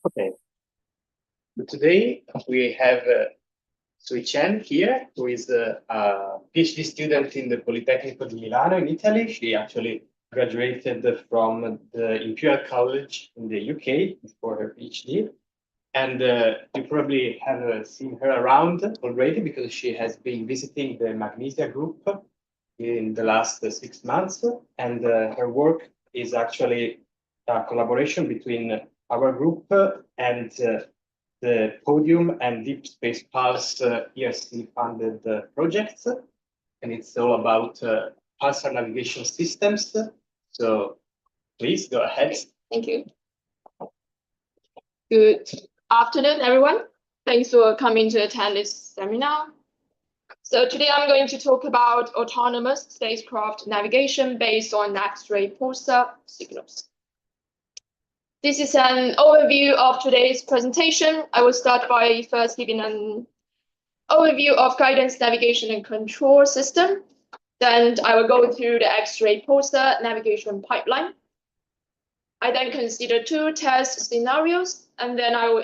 Okay, but today we have Sui Chen here, who is a PhD student in the Politecnico di Milano in Italy. She actually graduated from the Imperial College in the UK before her PhD. And you probably have seen her around already because she has been visiting the Magnesia group in the last 6 months. And her work is actually a collaboration between our group and the Podium and Deep Space Pulse ERC funded projects. And it's all about pulsar navigation systems. So please go ahead. Thank you. Good afternoon, everyone. Thanks for coming to attend this seminar. So today I'm going to talk about autonomous spacecraft navigation based on X-ray pulsar signals. This is an overview of today's presentation. I will start by first giving an overview of guidance, navigation, and control system. Then I will go through the X-ray pulsar navigation pipeline. I then consider 2 test scenarios, and then I will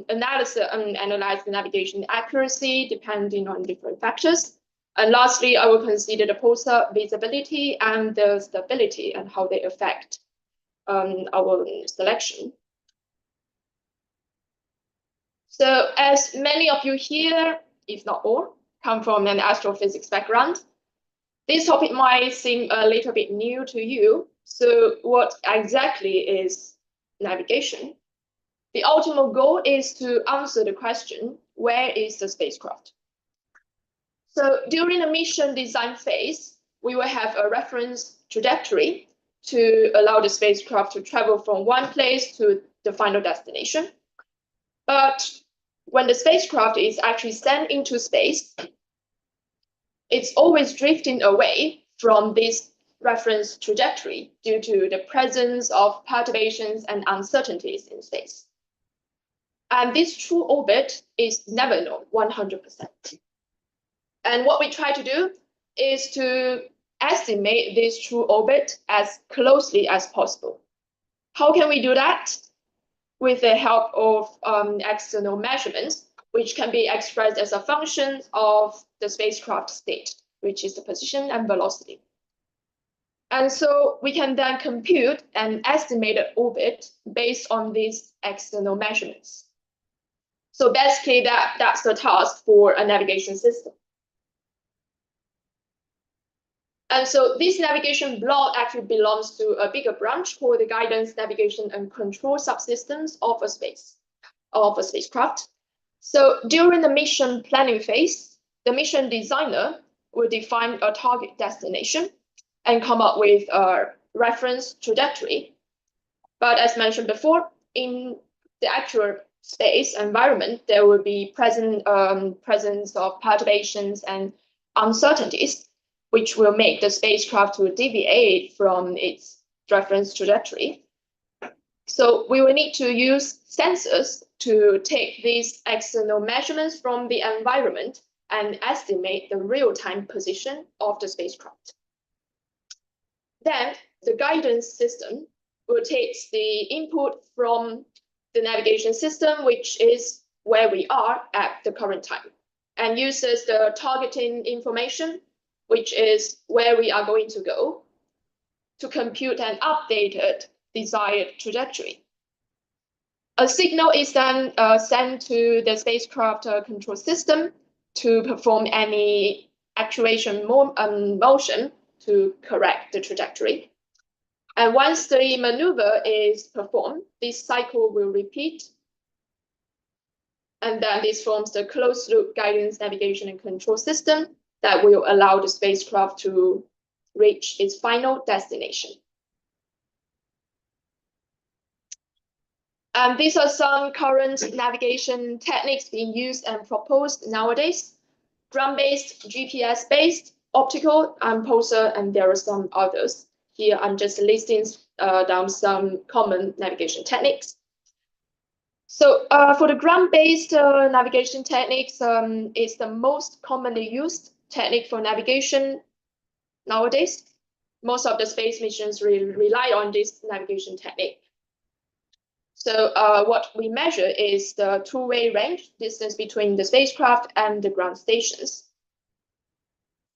analyze the navigation accuracy depending on different factors. And lastly, I will consider the pulsar visibility and the stability and how they affect our selection. So as many of you here, if not all, come from an astrophysics background, this topic might seem a little bit new to you. So what exactly is navigation? The ultimate goal is to answer the question, where is the spacecraft? So during the mission design phase, we will have a reference trajectory to allow the spacecraft to travel from one place to the final destination. But when the spacecraft is actually sent into space, it's always drifting away from this reference trajectory due to the presence of perturbations and uncertainties in space. And this true orbit is never known 100%. And what we try to do is to estimate this true orbit as closely as possible. How can we do that? With the help of external measurements, which can be expressed as a function of the spacecraft state, which is the position and velocity. And so we can then compute an estimated orbit based on these external measurements. So basically, that's the task for a navigation system. And so this navigation block actually belongs to a bigger branch called the guidance, navigation, and control subsystems of a spacecraft. So during the mission planning phase, the mission designer will define a target destination and come up with a reference trajectory. But as mentioned before, in the actual space environment, there will be presence of perturbations and uncertainties, which will make the spacecraft to deviate from its reference trajectory. So we will need to use sensors to take these external measurements from the environment and estimate the real-time position of the spacecraft. Then the guidance system will take the input from the navigation system, which is where we are at the current time, and uses the targeting information, which is where we are going to go, to compute an updated desired trajectory. A signal is then sent to the spacecraft control system to perform any actuation motion to correct the trajectory. And once the maneuver is performed, this cycle will repeat. And then this forms the closed loop guidance, navigation, and control system that will allow the spacecraft to reach its final destination. And these are some current navigation techniques being used and proposed nowadays: ground-based, GPS-based, optical, and pulsar, and there are some others. Here I'm just listing down some common navigation techniques. So for the ground-based navigation techniques, is the most commonly used technique for navigation nowadays. Most of the space missions rely on this navigation technique. So what we measure is the two-way range distance between the spacecraft and the ground stations.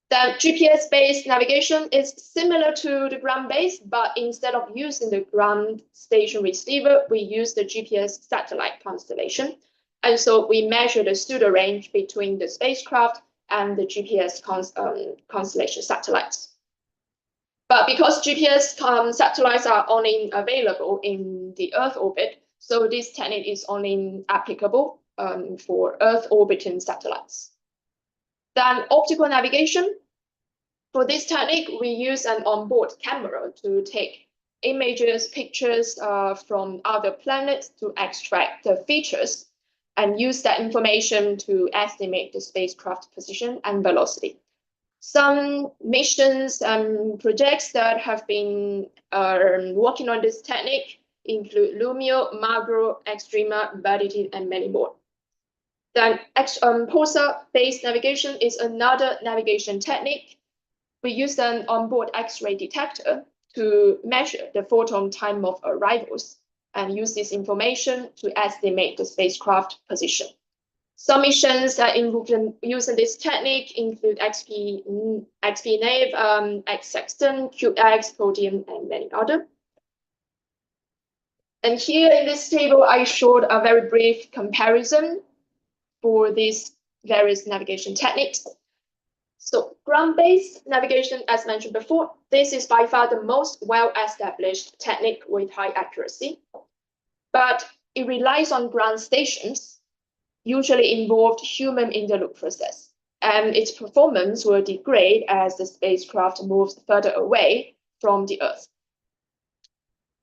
Then GPS-based navigation is similar to the ground-based, but instead of using the ground station receiver, we use the GPS satellite constellation. And so we measure the pseudo range between the spacecraft and the GPS constellation satellites. But because GPS satellites are only available in the Earth orbit, so this technique is only applicable for Earth orbiting satellites. Then optical navigation. For this technique, we use an onboard camera to take images, pictures from other planets to extract the features and use that information to estimate the spacecraft position and velocity. Some missions and projects that have been working on this technique include Lumio, Magro, Extrema, Verity, and many more. Then Pulsar-based navigation is another navigation technique. We use an onboard X-ray detector to measure the photon time of arrivals and use this information to estimate the spacecraft position. Some missions that using this technique include XPNav, X-Sextant, QX, Podium, and many other. And here in this table, I showed a very brief comparison for these various navigation techniques. So ground-based navigation, as mentioned before, this is by far the most well-established technique with high accuracy, but it relies on ground stations, usually involved human in the loop process, and its performance will degrade as the spacecraft moves further away from the Earth.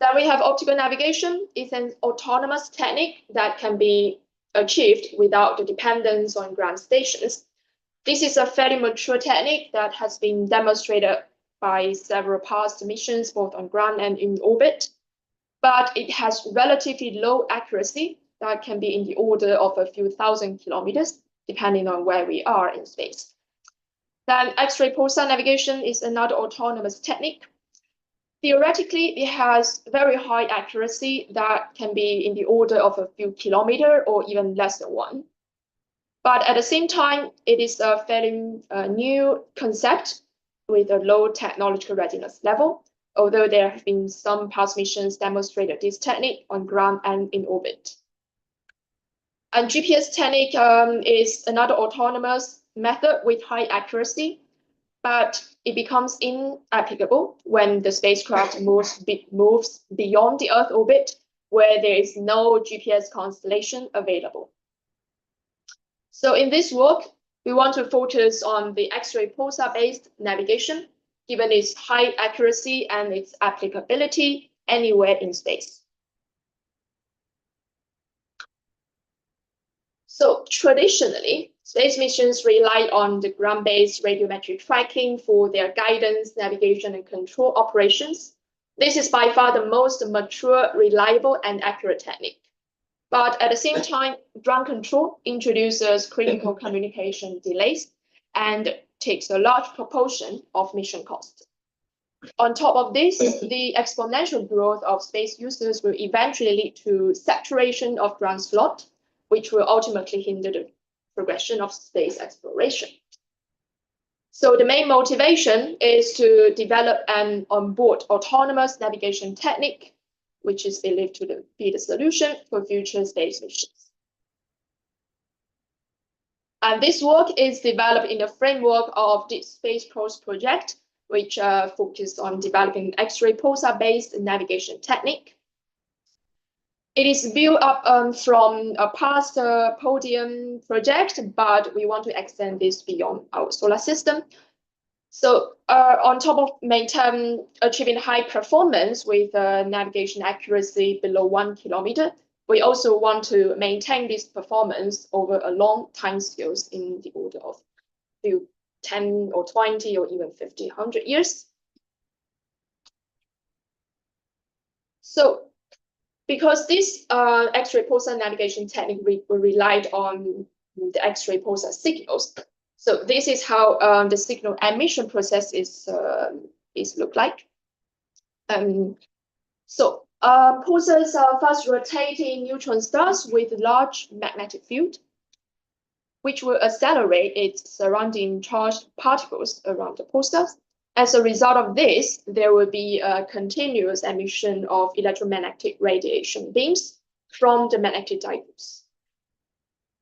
Then we have optical navigation. It's an autonomous technique that can be achieved without the dependence on ground stations. This is a fairly mature technique that has been demonstrated by several past missions, both on ground and in orbit, but it has relatively low accuracy that can be in the order of a few thousand kilometers, depending on where we are in space. Then X-ray pulsar navigation is another autonomous technique. Theoretically, it has very high accuracy that can be in the order of a few kilometers or even less than one. But at the same time, it is a fairly new concept with a low technological readiness level, although there have been some past missions demonstrated this technique on ground and in orbit. And GPS technique is another autonomous method with high accuracy, but it becomes inapplicable when the spacecraft moves beyond the Earth orbit, where there is no GPS constellation available. So in this work, we want to focus on the X-ray pulsar-based navigation, given its high accuracy and its applicability anywhere in space. So traditionally, space missions rely on the ground-based radiometric tracking for their guidance, navigation, and control operations. This is by far the most mature, reliable, and accurate technique. But at the same time, ground control introduces critical communication delays and takes a large proportion of mission cost. On top of this, the exponential growth of space users will eventually lead to saturation of ground slot, which will ultimately hinder the progression of space exploration. So the main motivation is to develop an onboard autonomous navigation technique, which is believed to be the solution for future space missions. And this work is developed in the framework of the Spacecraft project, which focuses on developing X-ray pulsar-based navigation technique. It is built up from a past Podium project, but we want to extend this beyond our solar system. So on top of achieving high performance with navigation accuracy below 1 kilometer, we also want to maintain this performance over a long time scales in the order of few 10 or 20 or even 50, 100 years. So because this X-ray pulsar navigation technique relied on the X-ray pulsar signals, so this is how the signal emission process is look like. So Pulsars are fast-rotating neutron stars with large magnetic field, which will accelerate its surrounding charged particles around the pulsars. As a result of this, there will be a continuous emission of electromagnetic radiation beams from the magnetic dipoles.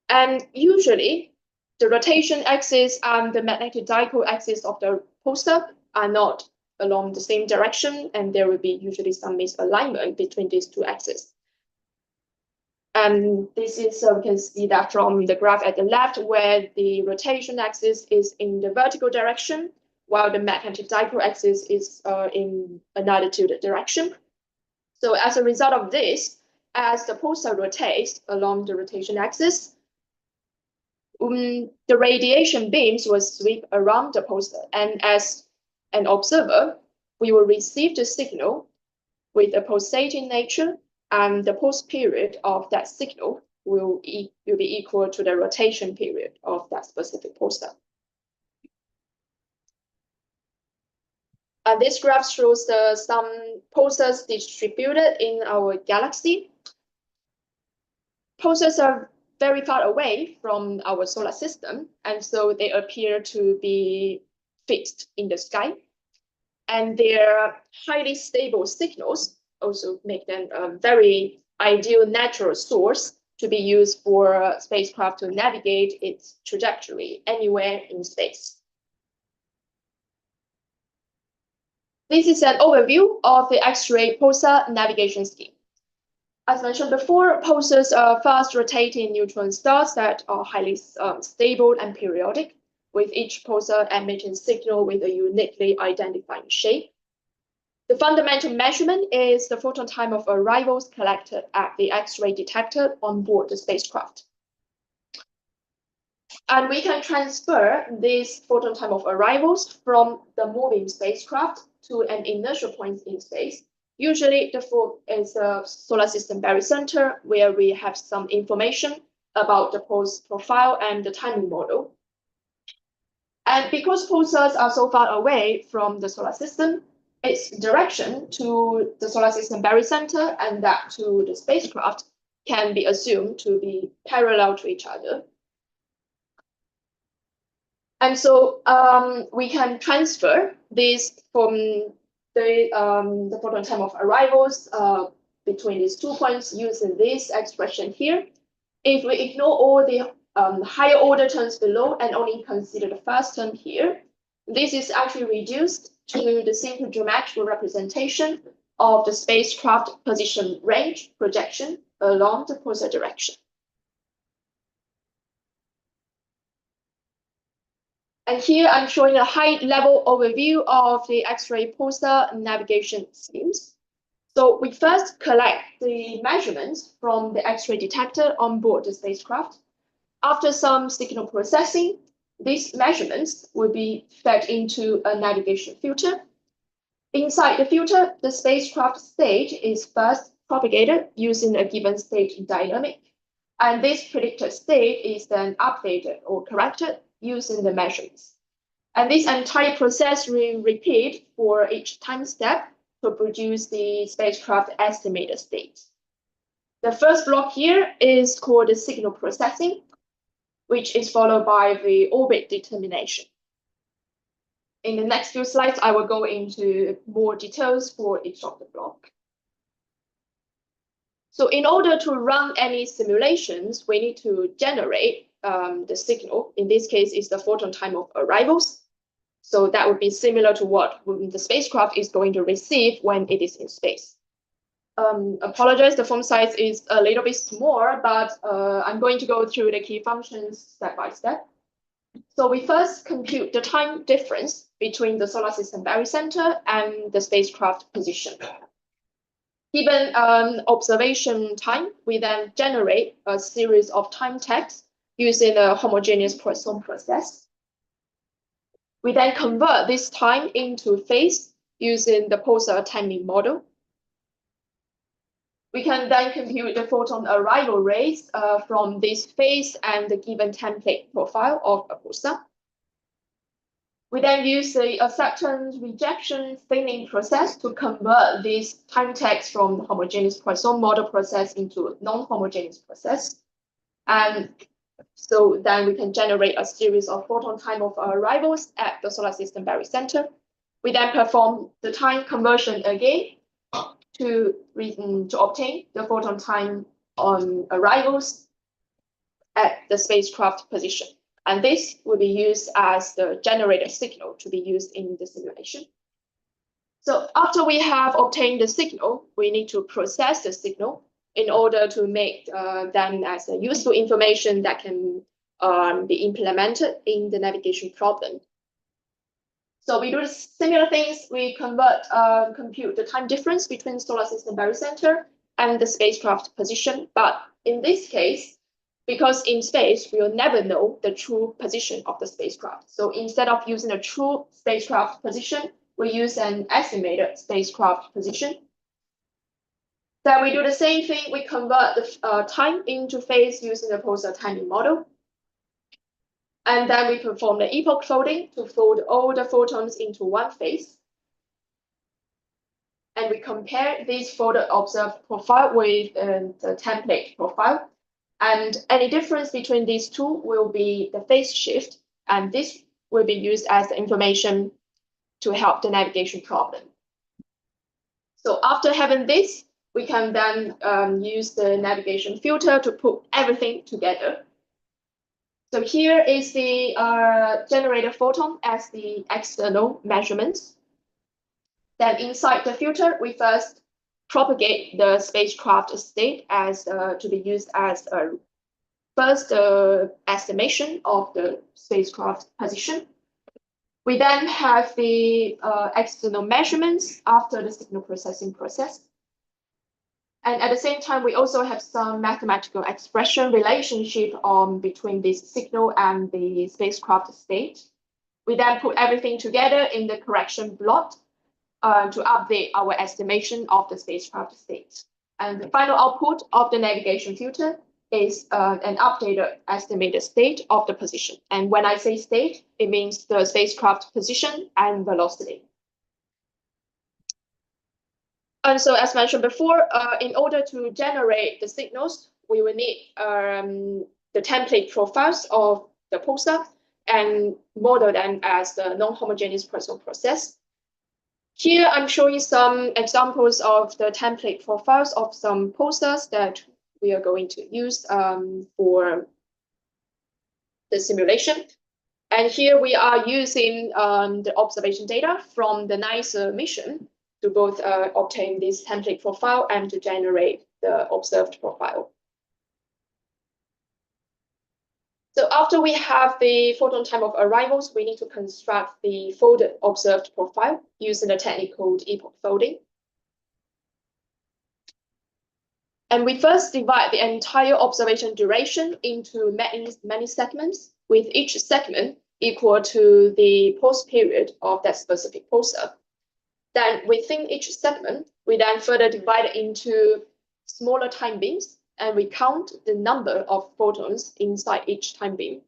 And usually, the rotation axis and the magnetic dipole axis of the pulsar are not along the same direction, and there will be usually some misalignment between these two axes. And this is, we can see that from the graph at the left, where the rotation axis is in the vertical direction, while the magnetic dipole axis is in an altitude direction. So as a result of this, as the pulsar rotates along the rotation axis, the radiation beams will sweep around the pulsar, and as an observer, we will receive the signal with a pulsating nature, and the pulse period of that signal will be equal to the rotation period of that specific pulsar. And this graph shows some pulsars distributed in our galaxy. Pulsars are very far away from our solar system, and so they appear to be fixed in the sky. And their highly stable signals also make them a very ideal natural source to be used for spacecraft to navigate its trajectory anywhere in space. This is an overview of the X-ray pulsar navigation scheme. As mentioned before, pulsars are fast-rotating neutron stars that are highly stable and periodic, with each pulsar emitting signal with a uniquely identifying shape. The fundamental measurement is the photon time of arrivals collected at the X-ray detector on board the spacecraft. And we can transfer this photon time of arrivals from the moving spacecraft to an inertial point in space. Usually, the phone is a solar system barycenter, where we have some information about the pulse profile and the timing model. And because pulsars are so far away from the solar system, its direction to the solar system barycenter and that to the spacecraft can be assumed to be parallel to each other. And so we can transfer this from the photon time of arrivals between these 2 points using this expression here. If we ignore all the higher order terms below and only consider the first term here, this is actually reduced to the simple geometrical representation of the spacecraft position range projection along the pulsar direction. And here I'm showing a high-level overview of the X-ray pulsar navigation schemes. So we first collect the measurements from the X-ray detector on board the spacecraft. After some signal processing, these measurements will be fed into a navigation filter. Inside the filter, the spacecraft state is first propagated using a given state dynamic. And this predicted state is then updated or corrected using the measurements. And this entire process will repeat for each time step to produce the spacecraft estimated state. The first block here is called the signal processing, which is followed by the orbit determination. In the next few slides, I will go into more details for each of the blocks. So in order to run any simulations, we need to generate the signal. In this case, it's the photon time of arrivals. So that would be similar to what the spacecraft is going to receive when it is in space. Apologize, the font size is a little bit small, but I'm going to go through the key functions step by step. So we first compute the time difference between the solar system barycenter and the spacecraft position. Given observation time, we then generate a series of time tags using a homogeneous Poisson process. We then convert this time into phase using the pulsar timing model. We can then compute the photon arrival rates from this phase and the given template profile of a pulsar. We then use the acceptance, rejection, thinning process to convert this time tags from the homogeneous Poisson model process into a non-homogeneous process. And so then we can generate a series of photon time of arrivals at the solar system barycenter. We then perform the time conversion again to obtain the photon time on arrivals at the spacecraft position. And this will be used as the generated signal to be used in the simulation. So after we have obtained the signal, we need to process the signal in order to make them as a useful information that can be implemented in the navigation problem. So we do similar things. We compute the time difference between solar system barycenter and the spacecraft position. But in this case, because in space, we will never know the true position of the spacecraft. So instead of using a true spacecraft position, we use an estimated spacecraft position. Then we do the same thing. We convert the time into phase using the Pulsar timing model. And then we perform the epoch folding to fold all the photons into one phase. And we compare this folded observed profile with the template profile. And any difference between these two will be the phase shift. And this will be used as the information to help the navigation problem. So after having this, we can then use the navigation filter to put everything together. So here is the generated photon as the external measurements. Then inside the filter, we first propagate the spacecraft state as to be used as a first estimation of the spacecraft position. We then have the external measurements after the signal processing process. And at the same time, we also have some mathematical expression relationship between this signal and the spacecraft state. We then put everything together in the correction plot to update our estimation of the spacecraft state. And the final output of the navigation filter is an updated estimated state of the position. And when I say state, it means the spacecraft position and velocity. And so as mentioned before, in order to generate the signals, we will need the template profiles of the pulsar and model them as the non-homogeneous Poisson process. Here, I'm showing some examples of the template profiles of some pulsars that we are going to use for the simulation. And here we are using the observation data from the NICE mission to both obtain this template profile and to generate the observed profile. So after we have the photon time of arrivals, we need to construct the folded observed profile using the technique called epoch folding. And we first divide the entire observation duration into many segments, with each segment equal to the pulse period of that specific pulsar. Then within each segment, we then further divide it into smaller time beams, and we count the number of photons inside each time beam.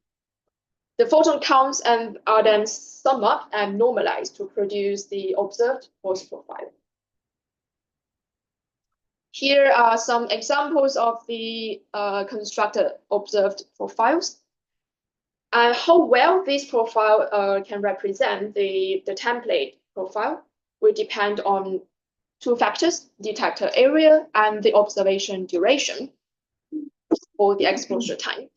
The photon counts are then summed up and normalized to produce the observed pulse profile. Here are some examples of the constructed observed profiles. And how well this profile can represent the template profile will depend on two factors: detector area and the observation duration, or the exposure time.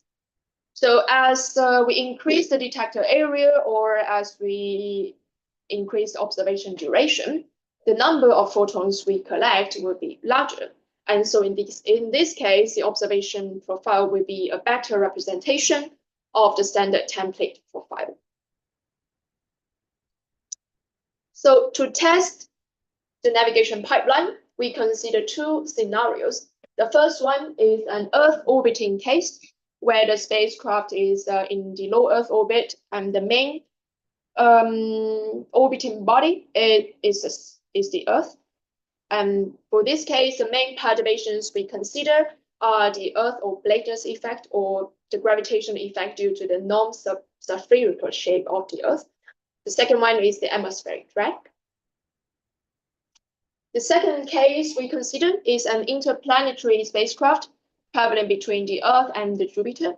So as we increase the detector area, or as we increase the observation duration, the number of photons we collect will be larger. And so in this case, the observation profile will be a better representation of the standard template profile. So to test the navigation pipeline, we consider two scenarios. The first one is an Earth orbiting case, where the spacecraft is in the low Earth orbit, and the main orbiting body is the Earth. And for this case, the main perturbations we consider are the Earth oblateness effect, or the gravitational effect due to the non-spherical shape of the Earth, The second one is the atmospheric drag. The second case we consider is an interplanetary spacecraft traveling between the Earth and the Jupiter.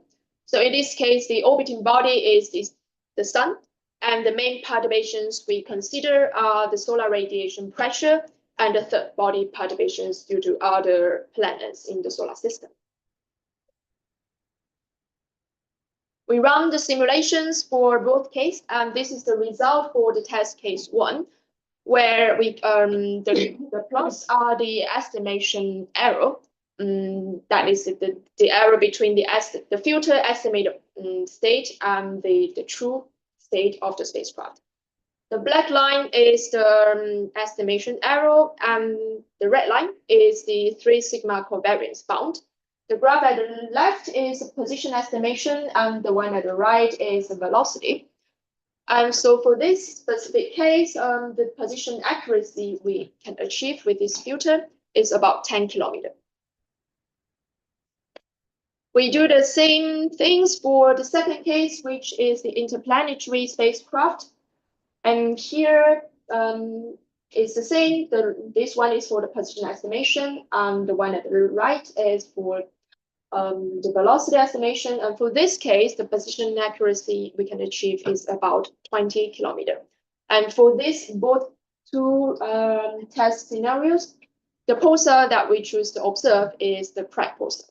So in this case, the orbiting body is the Sun, and the main perturbations we consider are the solar radiation pressure and the third body perturbations due to other planets in the solar system. We run the simulations for both cases, and this is the result for the test case 1, where we the plots are the estimation error. That is the error between the filter estimated state and the true state of the spacecraft. The black line is the estimation error, and the red line is the 3 sigma covariance found. The graph at the left is position estimation, and the one at the right is the velocity. And so for this specific case, the position accuracy we can achieve with this filter is about 10 kilometers. We do the same things for the second case, which is the interplanetary spacecraft. And here it's the same. This one is for the position estimation, and the one at the right is for the velocity estimation. And for this case, the position accuracy we can achieve is about 20 kilometers. And for this, both two test scenarios, the pulsar that we choose to observe is the Prague pulsar.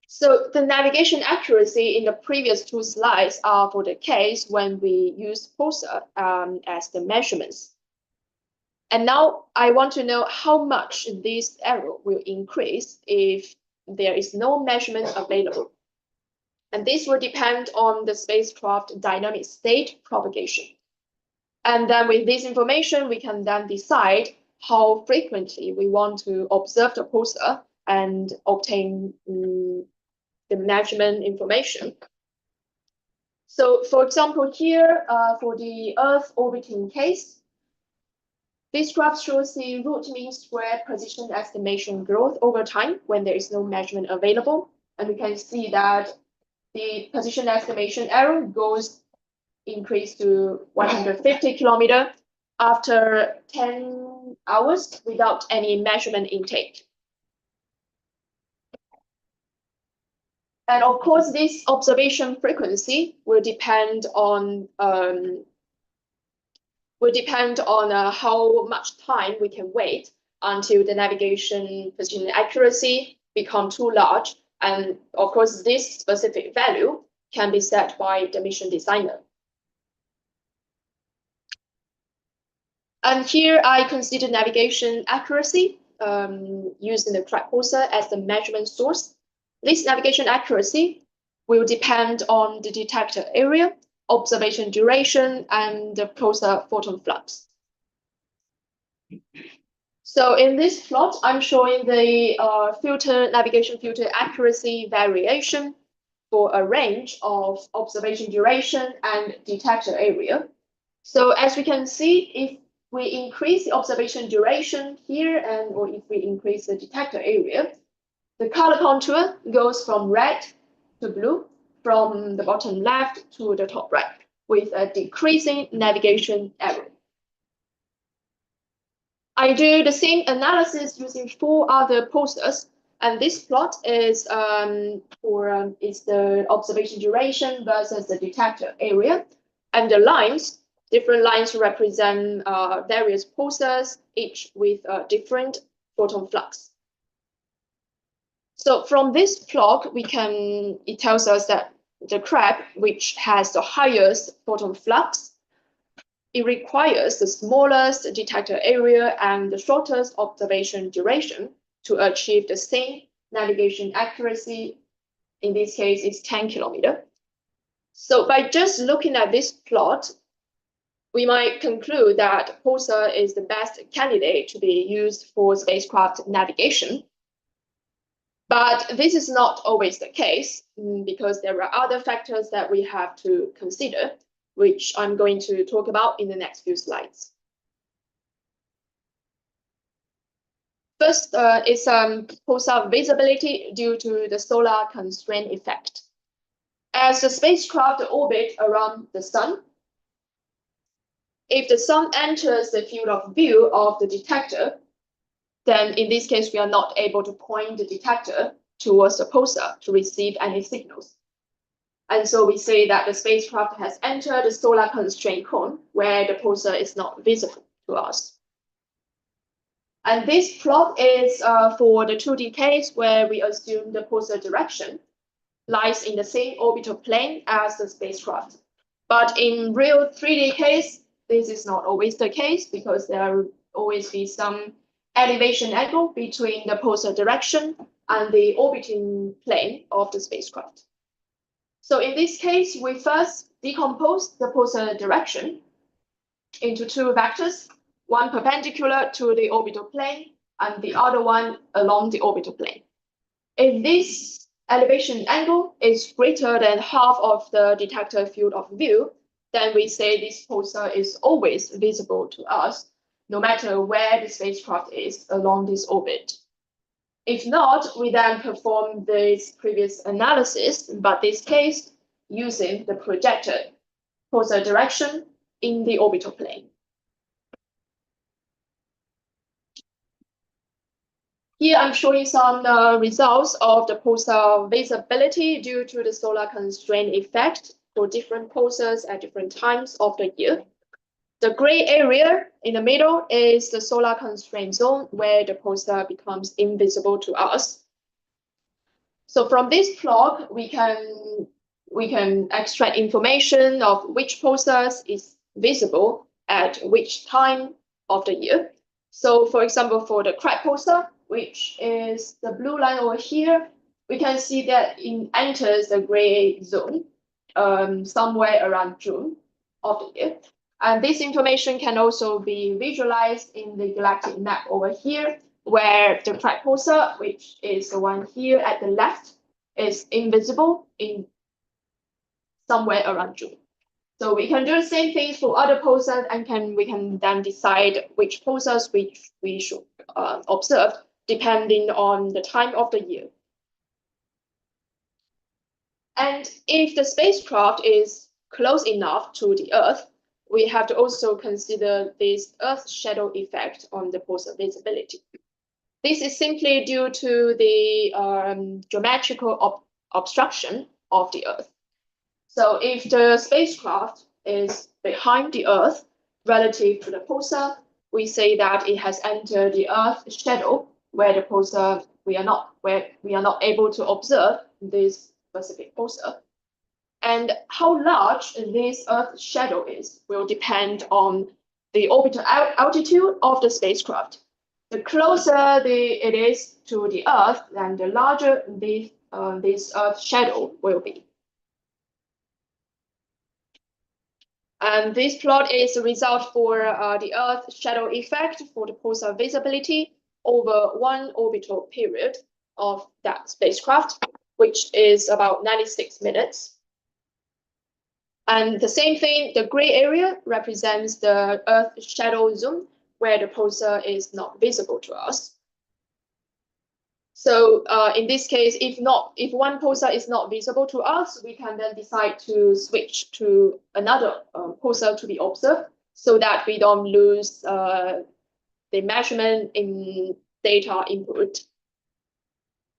So the navigation accuracy in the previous 2 slides are for the case when we use pulsar as the measurements. And now I want to know how much this error will increase if there is no measurement available. And this will depend on the spacecraft dynamic state propagation. And then with this information, we can then decide how frequently we want to observe the pulsar and obtain the measurement information. So for example, here for the Earth orbiting case, this graph shows the root mean square position estimation growth over time when there is no measurement available. And we can see that the position estimation error increased to 150 kilometers after 10 hours without any measurement intake. And of course, this observation frequency will depend on how much time we can wait until the navigation position accuracy becomes too large. And of course, this specific value can be set by the mission designer. And here I consider navigation accuracy using the Prague pulsar as the measurement source. This navigation accuracy will depend on the detector area, observation duration, and the pulsar photon flux. So in this plot, I'm showing the navigation filter accuracy variation for a range of observation duration and detector area. So as we can see, if we increase the observation duration here, or if we increase the detector area, the color contour goes from red to blue, from the bottom left to the top right, with a decreasing navigation error. I do the same analysis using 4 other pulsars, and this plot is the observation duration versus the detector area, and the lines, different lines represent various pulsars, each with a different photon flux. So from this plot, it tells us that the crab, which has the highest photon flux, it requires the smallest detector area and the shortest observation duration to achieve the same navigation accuracy. In this case, it's 10 kilometers. So by just looking at this plot, we might conclude that pulsar is the best candidate to be used for spacecraft navigation. But this is not always the case, because there are other factors that we have to consider, which I'm going to talk about in the next few slides. First is pulsar visibility due to the solar constraint effect. as the spacecraft orbit around the sun, if the sun enters the field of view of the detector, then in this case, we are not able to point the detector towards the pulsar to receive any signals. And so we say that the spacecraft has entered the solar constraint cone where the pulsar is not visible to us. And this plot is for the 2D case where we assume the pulsar direction lies in the same orbital plane as the spacecraft. But in real 3D case, this is not always the case because there will always be some elevation angle between the pulsar direction and the orbiting plane of the spacecraft. So in this case, we first decompose the pulsar direction into two vectors, one perpendicular to the orbital plane and the other one along the orbital plane. If this elevation angle is greater than half of the detector field of view, then we say this pulsar is always visible to us, no matter where the spacecraft is along this orbit. If not, we then perform this previous analysis, but this case using the projected pulsar direction in the orbital plane. Here I'm showing some results of the pulsar visibility due to the solar constraint effect for different pulsars at different times of the year. The gray area in the middle is the solar constraint zone where the pulsar becomes invisible to us. So from this plot, we can extract information of which pulsars is visible at which time of the year. So for example, for the crab pulsar, which is the blue line over here, we can see that it enters the gray zone somewhere around June of the year. And this information can also be visualized in the galactic map over here, where the crab pulsar, which is the one here at the left, is invisible in somewhere around June. So we can do the same things for other pulsars and we can then decide which pulsars we should observe depending on the time of the year. And if the spacecraft is close enough to the Earth, we have to also consider this Earth shadow effect on the pulsar visibility. This is simply due to the geometrical obstruction of the Earth. So if the spacecraft is behind the Earth relative to the pulsar, we say that it has entered the Earth shadow where the pulsar we are not able to observe this specific pulsar. And how large this Earth shadow is will depend on the orbital altitude of the spacecraft. The closer it is to the Earth, then the larger this Earth shadow will be. And this plot is the result for the Earth shadow effect for the pulsar visibility over one orbital period of that spacecraft, which is about 96 minutes. And the same thing, the gray area represents the Earth shadow zone where the pulsar is not visible to us. So in this case, if one pulsar is not visible to us, we can then decide to switch to another pulsar to be observed so that we don't lose the measurement in data input.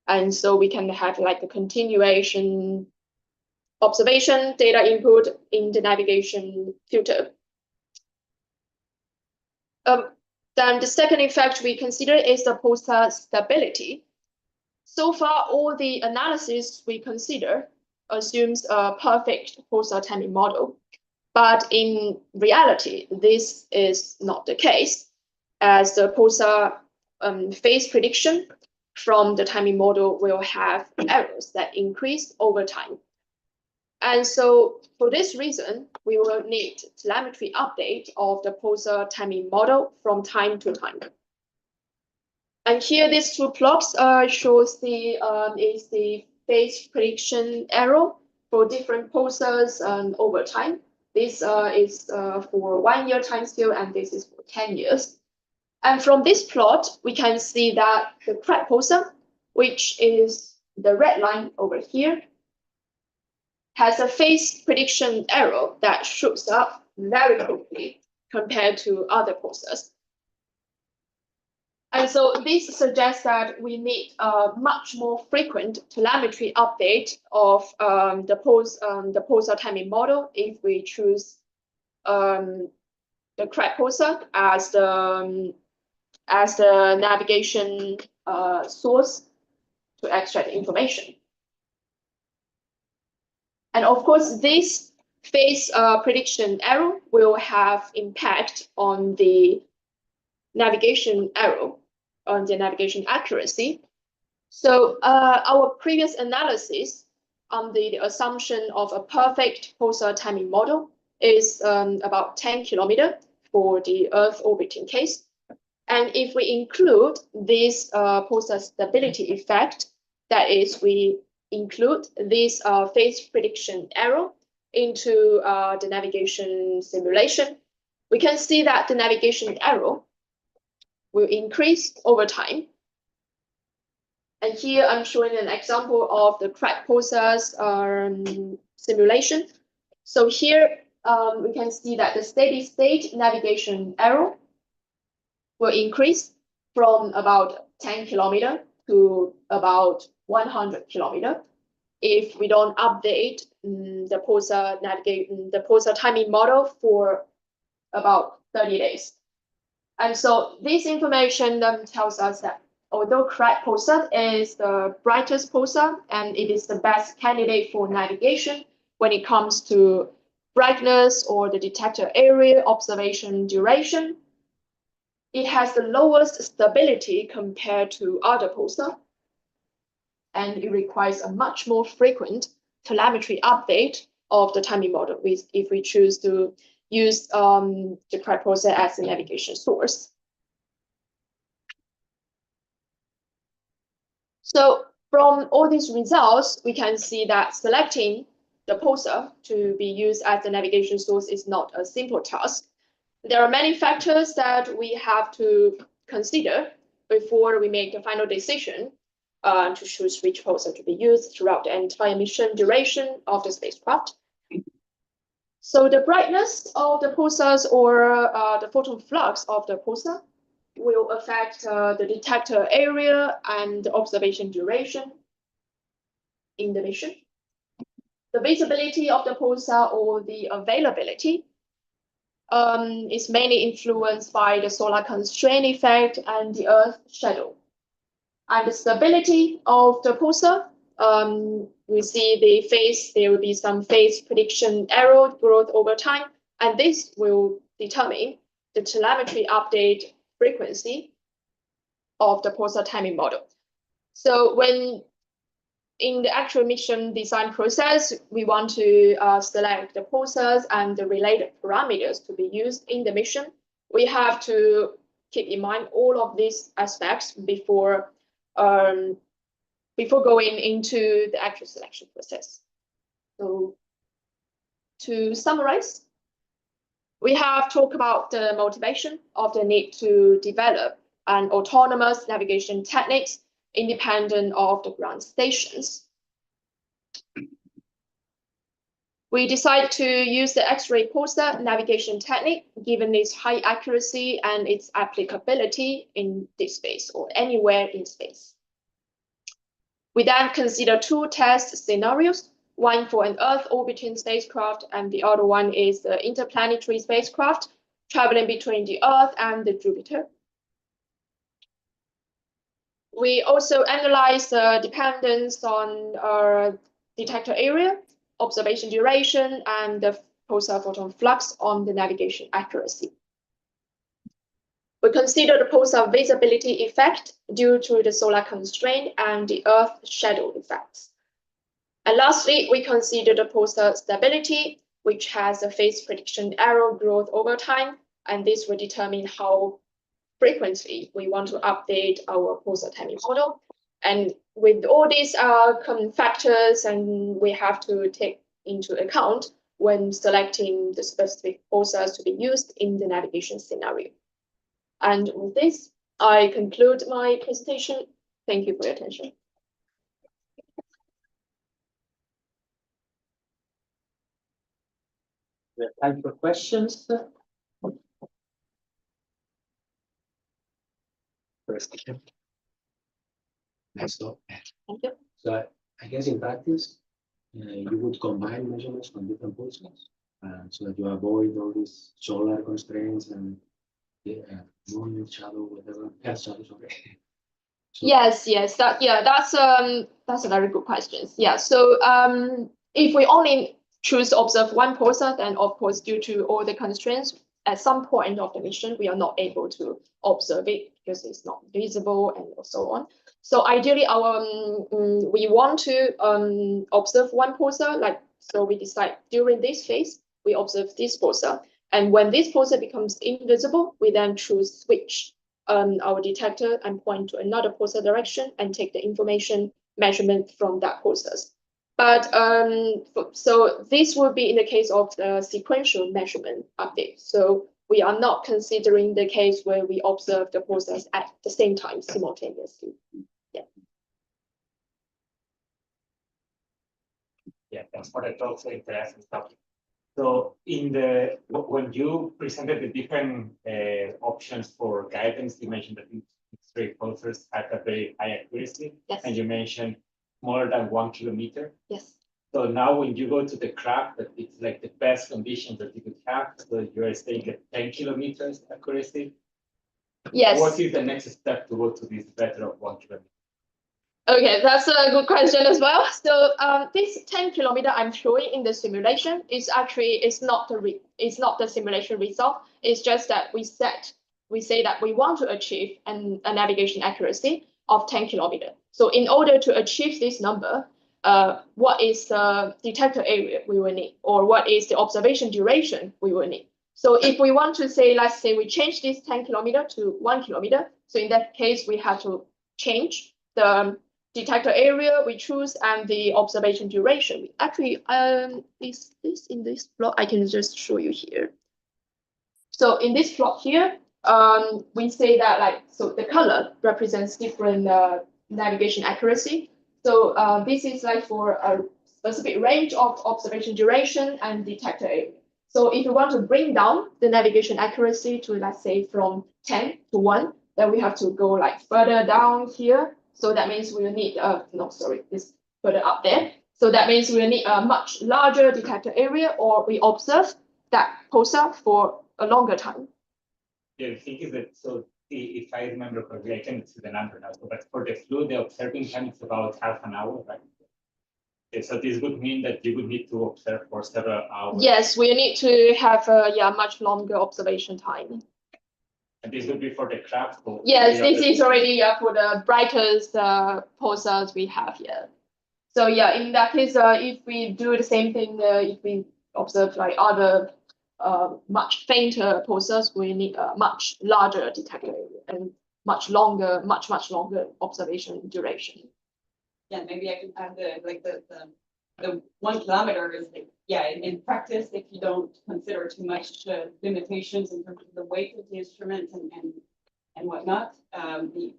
And so we can have like a continuation observation data input in the navigation filter. Then the second effect we consider is the pulsar stability. So far, all the analysis we consider assumes a perfect pulsar timing model. But in reality, this is not the case, as the pulsar phase prediction from the timing model will have errors that increase over time. And so for this reason, we will need telemetry update of the pulsar timing model from time to time. And here, these two plots shows the phase prediction error for different pulsars over time. This is for 1 year time scale, and this is for 10 years. And from this plot, we can see that the crab pulsar, which is the red line over here, has a phase prediction error that shoots up very quickly compared to other pulsars. And so this suggests that we need a much more frequent telemetry update of the pulsar timing model if we choose the correct pulsar as the navigation source to extract information. And of course, this phase prediction error will have impact on the navigation error, on the navigation accuracy. So our previous analysis on the assumption of a perfect pulsar timing model is about 10 kilometers for the Earth orbiting case. And if we include this pulsar stability effect, that is, we include this phase prediction error into the navigation simulation, we can see that the navigation error will increase over time. And here I'm showing an example of the crack pulsar's simulation. So here we can see that the steady state navigation error will increase from about 10 kilometers to about 100 kilometers if we don't update the pulsar timing model for about 30 days. And so this information tells us that although crack pulsar is the brightest pulsar and it is the best candidate for navigation when it comes to brightness or the detector area observation duration, it has the lowest stability compared to other pulsar, and it requires a much more frequent telemetry update of the timing model if we choose to use the crack pulsar as a navigation source. So from all these results, we can see that selecting the pulsar to be used as the navigation source is not a simple task. There are many factors that we have to consider before we make the final decision to choose which pulsar to be used throughout the entire mission duration of the spacecraft. So the brightness of the pulsars or the photon flux of the pulsar will affect the detector area and the observation duration in the mission. The visibility of the pulsar or the availability is mainly influenced by the solar constraint effect and the Earth shadow. And the stability of the pulsar, we see there will be some phase prediction error growth over time, and this will determine the telemetry update frequency of the pulsar timing model. So when in the actual mission design process, we want to select the pulsars and the related parameters to be used in the mission, we have to keep in mind all of these aspects before going into the actual selection process. So to summarize, we have talked about the motivation of the need to develop an autonomous navigation techniques independent of the ground stations. We decided to use the X-ray pulsar navigation technique given its high accuracy and its applicability in deep space or anywhere in space. We then consider two test scenarios, one for an Earth orbiting spacecraft and the other one is the interplanetary spacecraft traveling between the Earth and the Jupiter. We also analyze the dependence on our detector area, observation duration, and the pulsar photon flux on the navigation accuracy. We consider the pulsar visibility effect due to the solar constraint and the Earth shadow effects. And lastly, we consider the pulsar stability, which has a phase prediction error growth over time, and this will determine how frequently we want to update our pulsar timing model. And with all these common factors, and we have to take into account when selecting the specific pulsars to be used in the navigation scenario. And with this, I conclude my presentation. Thank you for your attention. We have time for questions. First. So, Thank you. so I guess in practice, you would combine measurements from different pulses, so that you avoid all these solar constraints and moon shadow, whatever. Earth shadow, sorry. So, Yes, that's a very good question. Yeah, so if we only choose to observe one pulsar, then of course, due to all the constraints, at some point of the mission, we are not able to observe it because it's not visible and so on. So ideally, we want to observe one pulsar, like so we decide during this phase we observe this pulsar, and when this pulsar becomes invisible, we then choose switch our detector and point to another pulsar direction and take the information measurement from that pulsars. But so this will be in the case of the sequential measurement update. So we are not considering the case where we observe the pulsars at the same time simultaneously. Yeah, thanks for the talk. So interesting stuff. So when you presented the different options for guidance, you mentioned that X-ray pulsars had a very high accuracy, Yes. and you mentioned more than 1 kilometer. Yes. So now when you go to the craft, that it's like the best conditions that you could have. So you're staying at 10 kilometers accuracy. Yes. What is the next step to go to this better of 1 kilometer? Okay, that's a good question as well. So this 10 kilometer I'm showing in the simulation is actually it's not the simulation result. It's just that we say that we want to achieve a navigation accuracy of 10 kilometer. So in order to achieve this number, what is the detector area we will need, or what is the observation duration we will need? So if we want to say, let's say we change this 10 kilometer to 1 kilometer, so in that case we have to change the detector area we choose and the observation duration. Actually, is this in this plot? I can just show you here. So in this plot here, we say that so the color represents different navigation accuracy. So this is like for a specific range of observation duration and detector area. So if you want to bring down the navigation accuracy to, let's say, from 10 to 1, then we have to go like further down here. So that means we will need, this further up there. So that means we will need a much larger detector area, or we observe that pulsar for a longer time. Yeah, the thing is that, so if I remember correctly, I can't see the number now, but for the flu, the observing time is about half an hour, right? Okay, so this would mean that you would need to observe for several hours. Yes, we need to have a much longer observation time. And this would be for the craft. Yes, this is already for the brightest pulsars we have here. So yeah, in that case, if we do the same thing, if we observe like other much fainter pulsars, we need a much larger detector area and much longer observation duration. Yeah, maybe I can add the 1 kilometer is in practice, if you don't consider too much limitations in terms of the weight of the instrument and whatnot, the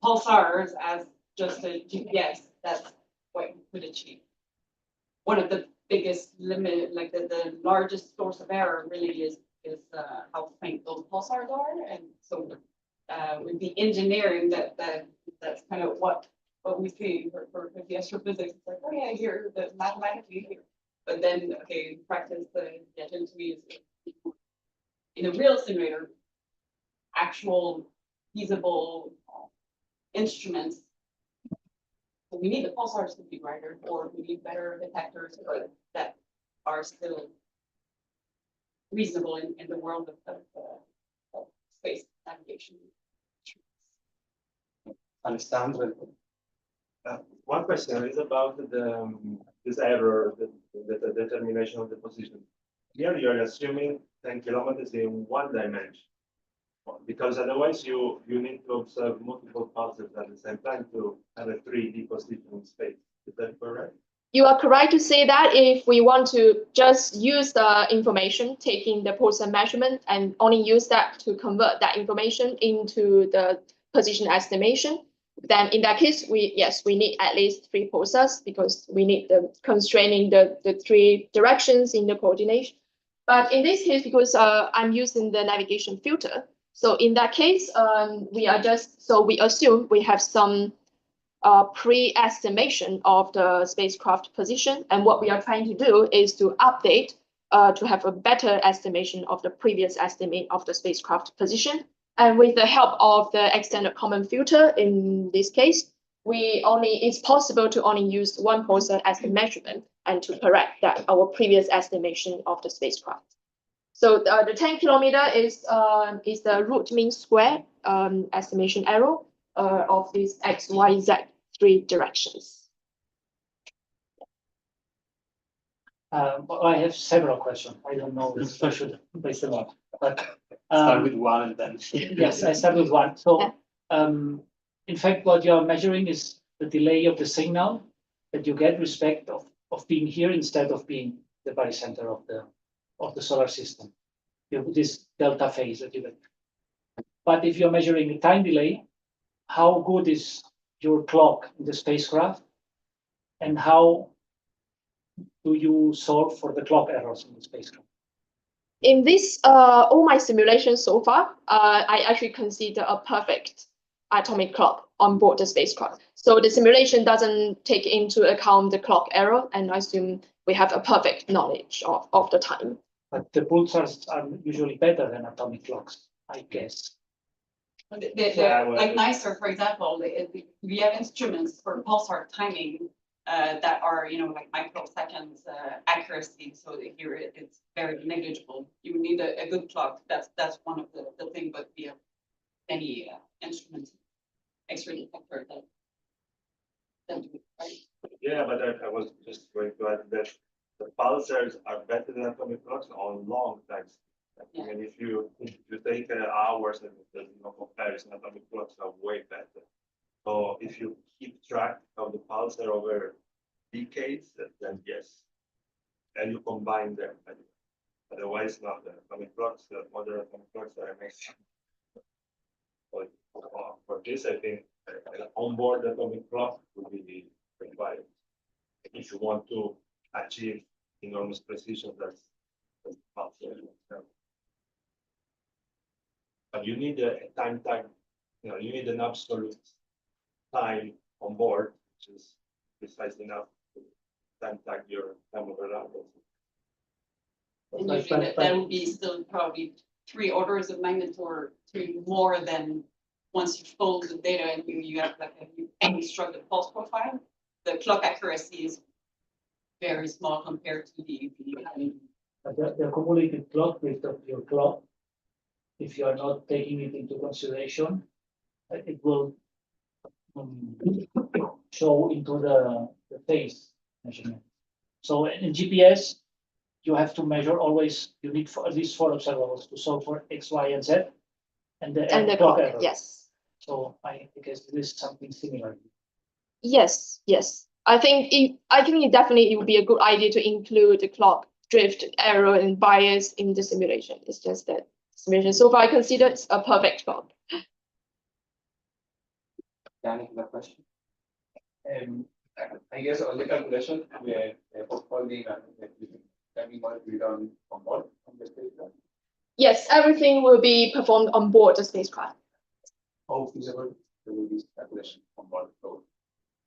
pulsars as just a GPS, that's what you could achieve. One of the biggest limit, like the largest source of error really is how faint those pulsars are. And so with the engineering that's kind of what we see for the astrophysics. It's like, oh yeah, here the mathematically here. But then in practice the agility is in a real simulator, actual feasible instruments. So we need the pulsars to be brighter, or we need better detectors that are still reasonable in the world of space navigation. Understand. One question is about this error, the determination of the position. Here you are assuming 10 kilometers in one dimension, because otherwise you need to observe multiple pulses at the same time to have a 3D position in space. Is that correct? You are correct to say that if we want to just use the information, taking the pulsar measurement and only use that to convert that information into the position estimation, then in that case, we need at least 3 pulsars because we need the constraining the 3 directions in the coordination. But in this case, because I'm using the navigation filter, so in that case, we assume we have some pre-estimation of the spacecraft position, and what we are trying to do is to update to have a better estimation of the previous estimate of the spacecraft position. And with the help of the extended common filter, in this case, it's possible to only use one pulsar as the measurement and to correct that our previous estimation of the spacecraft. So the 10 kilometer is the root mean square estimation error of these X, Y, Z three directions. I have several questions. I don't know if I should place them up, but Start with one and then. yes, I start with one. So, in fact, what you are measuring is the delay of the signal that you get respect of being here instead of being the barycenter of the solar system. You have this delta phase that you get. But if you're measuring the time delay, how good is your clock in the spacecraft, and how do you solve for the clock errors in the spacecraft? In this, all my simulations so far, I actually consider a perfect atomic clock on board the spacecraft. So the simulation doesn't take into account the clock error, and I assume we have a perfect knowledge of the time. But the pulsars are usually better than atomic clocks, I guess. Like nicer, for example, we have instruments for pulsar timing that are, like microseconds accuracy. So here it's very negligible. You need a good clock. That's one of the things, but we have many instruments, X-ray detector that do it, right? Yeah, but I was just going to add that the pulsars are better than atomic clocks on long times. Yeah. And if you take hours, and there's no comparison, atomic clocks are way better. So if you keep track of the pulsar over decades, then yes, and you combine them. Otherwise, not. The atomic clocks, the modern atomic clocks are amazing. For this, I think an onboard atomic clock would be required if you want to achieve enormous precision. That's pulsar. But you need a time, you need an absolute time on board, which is precise enough to time tag your time of arrival. And usually that would be still probably 3 orders of magnitude or 3 more than once you fold the data and you have like a constructed pulse profile. The clock accuracy is very small compared to the The accumulated clock drift of your clock, if you are not taking it into consideration, it will show into the phase measurement. So in GPS, you have to measure always, you need at least 4 observables to solve for X, Y, and Z, and the clock error. Yes. So I guess this is something similar. Yes. I think it definitely would be a good idea to include the clock drift error and bias in the simulation. It's just that simulation so far I consider it's a perfect clock. Danny, the question. I guess all the calculation of holding and timing will be done on board on the spacecraft. Yes, everything will be performed on board the spacecraft. How feasible will this calculation on board so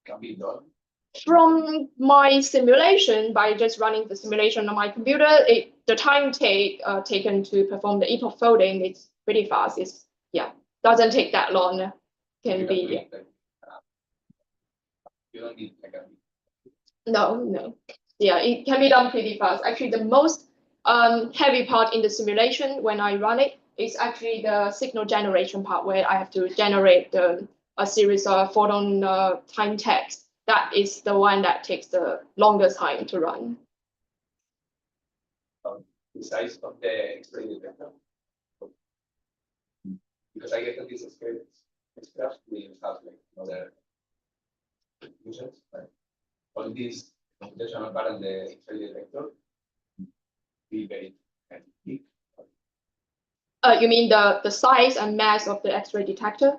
can be done? From my simulation, by just running the simulation on my computer, the time taken to perform the epoch folding is pretty fast. Doesn't take that long. Can be. You don't need like a. No. Yeah, it can be done pretty fast. Actually, the most heavy part in the simulation when I run it is actually the signal generation part, where I have to generate a series of photon time tags. That is the one that takes the longest time to run. The size of the X-ray detector. Because I get that this spacecraft will have like other uses, like all these computational part of the X-ray detector be very big. You mean the size and mass of the X-ray detector?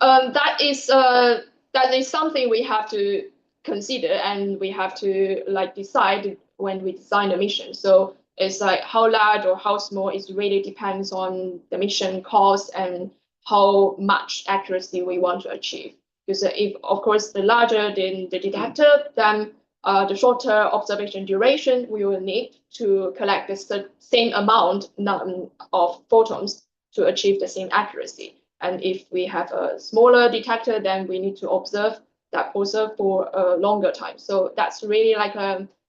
That is something we have to consider, and we have to decide when we design the mission. So It's like how large or how small, it really depends on the mission cost and how much accuracy we want to achieve. Because if, of course, the larger the detector, then the shorter observation duration we will need to collect the same amount of photons to achieve the same accuracy. And if we have a smaller detector, then we need to observe that pulsar for a longer time. So that's really like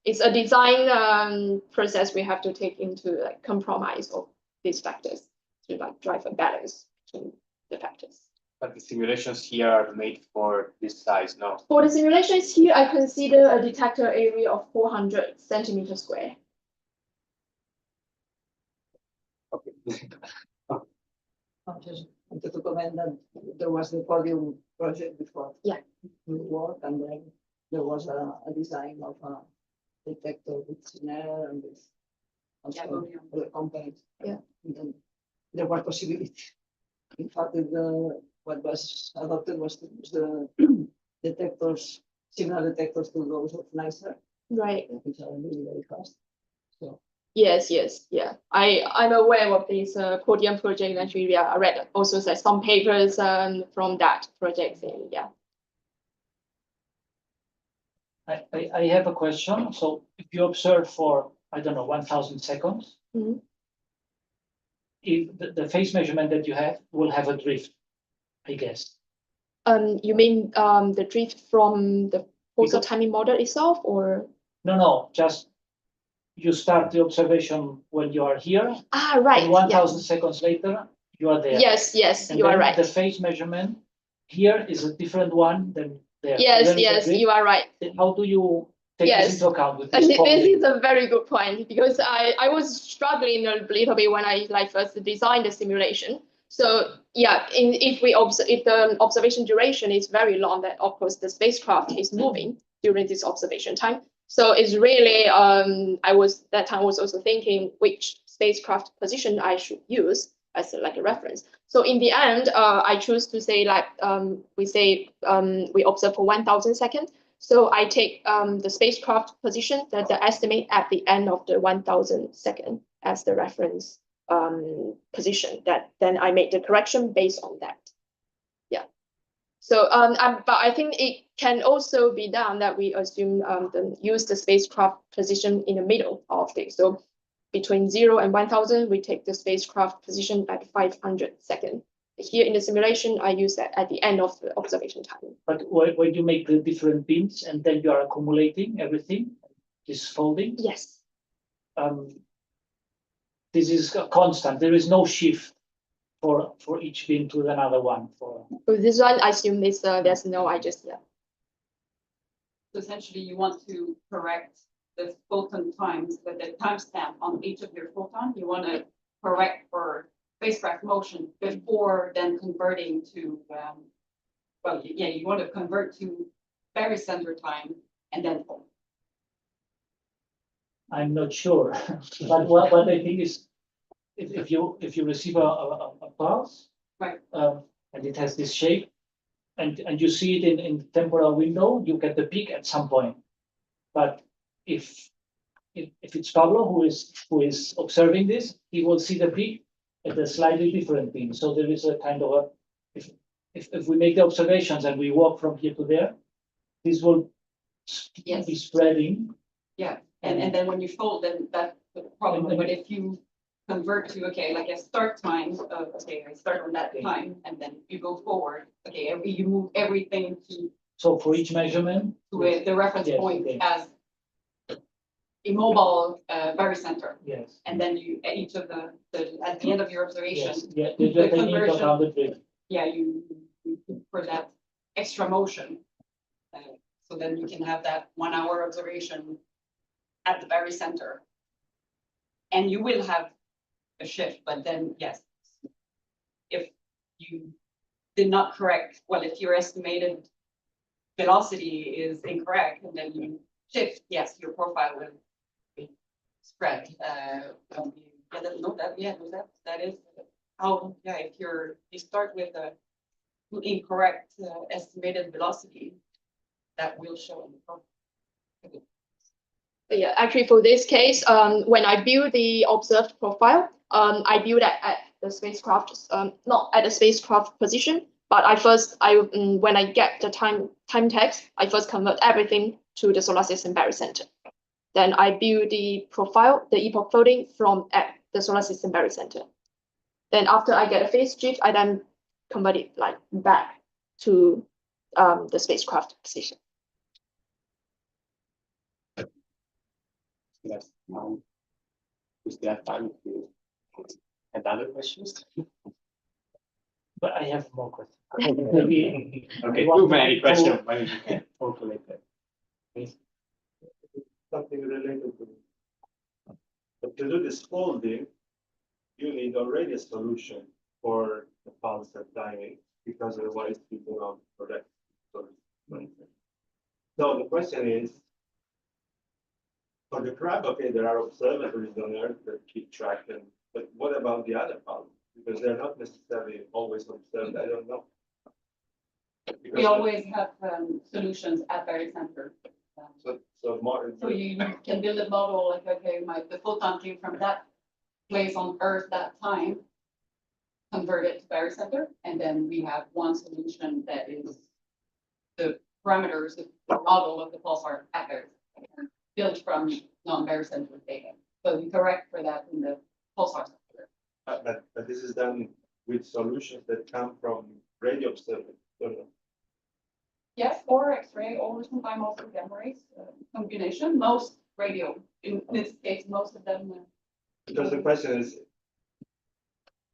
it's a design process we have to take into like compromise of these factors to like drive a balance between the factors. But the simulations here are made for this size, no? For the simulations here, I consider a detector area of 400 centimeters square. Okay. I just wanted to comment that there was the podium project before. Yeah. We work, and then there was a design of a detector with snare and with also other components. Yeah. And then there were possibilities. In fact, what was adopted was to use the detectors, signal detectors to those of nicer, Right. which are really very fast. So Yes, yeah. I'm aware of this podium project. Actually, yeah, I read also some papers from that project. Yeah. I have a question. So if you observe for, I don't know, 1,000 seconds, Mhm. if the phase measurement that you have will have a drift, I guess. You mean the drift from the pulsar Because- timing model itself, or? No, just you start the observation when you are here, Right. and 1,000 seconds later, you are there. Yes, And you are then right. the phase measurement here is a different one than there. So Yes, there is a yes, drift. you are right. How do you take Yes. this into account with And this this polling? is a very good point, because I was struggling a little bit when I like first designed the simulation. So yeah, if the observation duration is very long, then of course the spacecraft is moving during this observation time. So it's really that time was also thinking which spacecraft position I should use as like a reference. So in the end, I choose to say like we observe for 1,000 seconds. So I take the spacecraft position, that the estimate at the end of the 1,000 second as the reference position. That then I make the correction based on that. Yeah. So but I think it can also be done that we assume use the spacecraft position in the middle of this. So between 0 and 1,000, we take the spacecraft position at 500 seconds. Here in the simulation, I use that at the end of the observation time. But when you make the different bins and then you are accumulating everything, this folding, Yes. this is a constant. There is no shift for each bin to another one. For For this one, I assume there's no, yeah. So essentially, you want to correct the photon times, but the timestamp on each of your photon, you want to correct for spacecraft motion before then converting to, you want to convert to barycenter time and then fold. I'm not sure, but what I think is, if you receive a pulse, Right. And it has this shape, and you see it in temporal window, you get the peak at some point. But if it's Pablo who is observing this, he will see the peak at a slightly different thing. So there is a kind of a, if we make the observations and we walk from here to there, this will Yes. be spreading. Yeah, and then when you fold, then that's the problem. But if you convert to, okay, like a start time of, okay, I start on that time, and then you go forward, okay, you move everything to So for each measurement, the reference Yes, point okay. as immobile barycenter. yes. And then you, at each of at the end of your observation, Yes, yeah, you're taking into conversion. account the drift. yeah, you for that extra motion. So then you can have that 1 hour observation at the very center. And you will have a shift, but then yes, if you did not correct, well, if your estimated velocity is incorrect and then you shift, yes, your profile will be spread. That is how, if you start with a incorrect estimated velocity, that will show in the profile. Yeah, actually for this case, when I build the observed profile, I build at the spacecraft, not at the spacecraft position, but when I get the time text, I first convert everything to the solar system barycenter. Then I build the profile, the epoch floating from at the solar system barycenter. Then after I get a phase shift, I then convert it like back to the spacecraft position. Yes. We still have time to have other questions. But I have more questions. Okay, Maybe too many questions, but you can calculate that. Something related to. But to do this folding, you need already a solution for the Pulsar timing, because otherwise people don't correct. So the question is, for the crab, okay, there are observatories on Earth that keep track, but what about the other Pulsars? Because they're not necessarily always observed. I don't know. We Because always have solutions at barycenter. so more. So you can build a model like, okay, the photon came from that place on Earth that time, convert it to barycenter, and then we have one solution that is the parameters, the model of the pulsar at barycenter, built from non-barycenter data. So we correct for that in the pulsar software. But this is done with solutions that come from radio observatories. Yes, or X-ray, or sometimes also gamma rays combination. Most radio, in this case, most of them. Because the question is,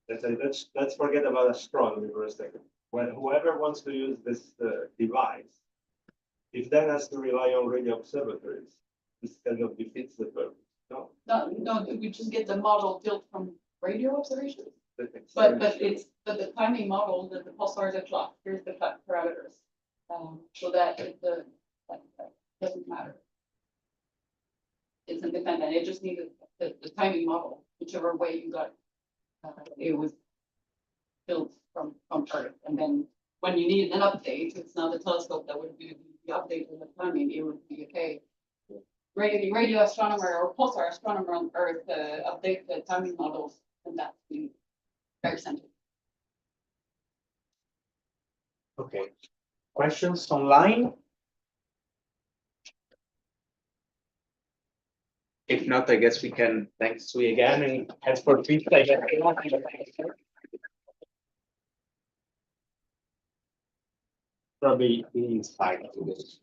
let's forget about astronomy for a second. When whoever wants to use this device, if that has to rely on radio observatories, this kind of defeats the purpose. No, No, we just get the model built from radio observations. but But the timing model, the pulsar is a clock. Here's the clock parameters, so that that doesn't matter. It's independent. It just needed the timing model, whichever way you got. It was built from Earth, and then when you needed an update, it's not the telescope that would do the update of the timing. It would be okay. Radio astronomer or pulsar astronomer on Earth update the timing models, and that's the barycenter. Okay. Questions online? If not, I guess we can thank Sui again and head for pizza again. Probably be inspired to this.